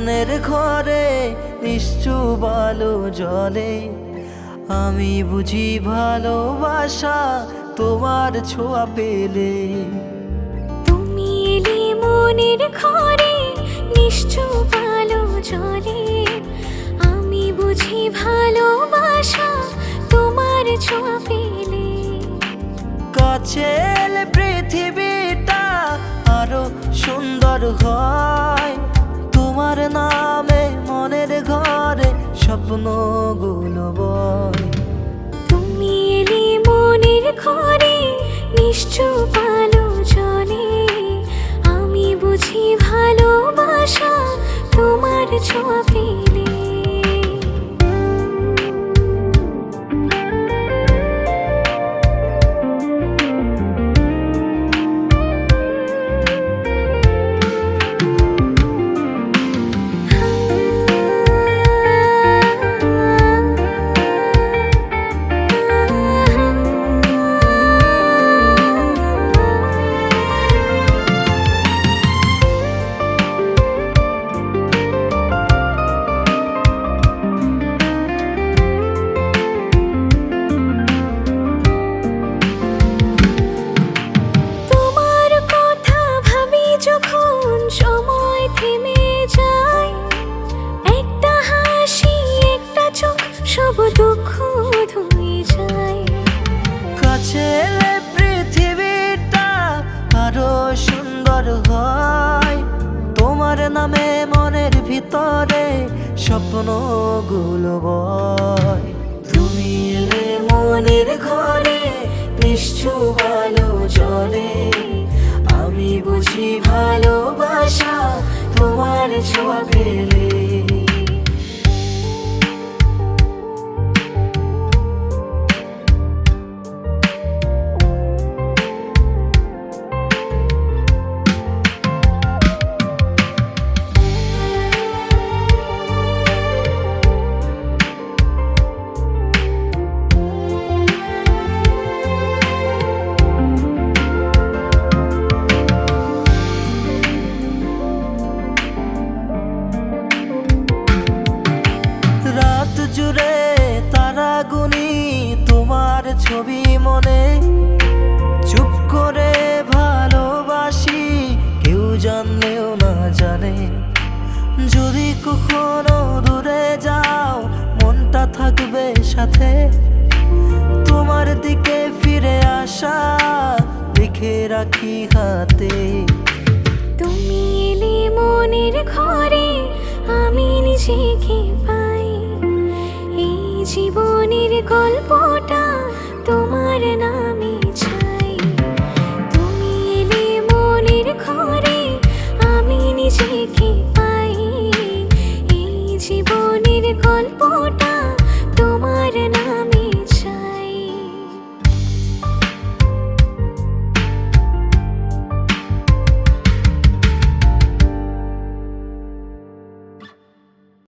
মনের ঘরে নিশ্চুপ আলো জ্বলে। আমি বুঝি ভালোবাসা তোমার ছোঁয়া পেলে। তুমি এলে মনের ঘরে নিশ্চুপ আলো জ্বলে। আমি বুঝি ভালোবাসা তোমার ছোঁয়া পেলে। কাছে এলে পৃথিবীটা আরো সুন্দর হয়। তোমার নামে মনের ঘরে স্বপ্নগুলো বয়। তুমি এলে মনের ঘরে নিশ্চুপ আলো জ্বলে। আমি বুঝি ভালোবাসা তোমার ছোঁয়া পেলে। সময় থেমে যায়, একটা হাসি একটা চোখ সব দুঃখ ধুয়ে যায়। কাছে এলে পৃথিবীটা আরো সুন্দর হয়। তোমার নামে মনের ভিতরে স্বপ্নগুলো বয়। তুমি এলে মনের ঘরে নিশ্চুপ আলো জ্বলে। আমি বুঝি ভালোবাসা তোমার ছোঁয়া পেলে। রাত জুড়ে তারা গুনি তোমার ছবি মনে। চুপ করে ভালোবাসি কেউ জানলেও না জানে। যদি কখনো দূরে যাও মনটা থাকবে সাথে। তোমার দিকে ফিরে আসা লিখে রাখি হাতে। তুমি এলে মনের ঘরে আমি নিজেকে পাই। এই জীবনের গল্পটা তোমার নামে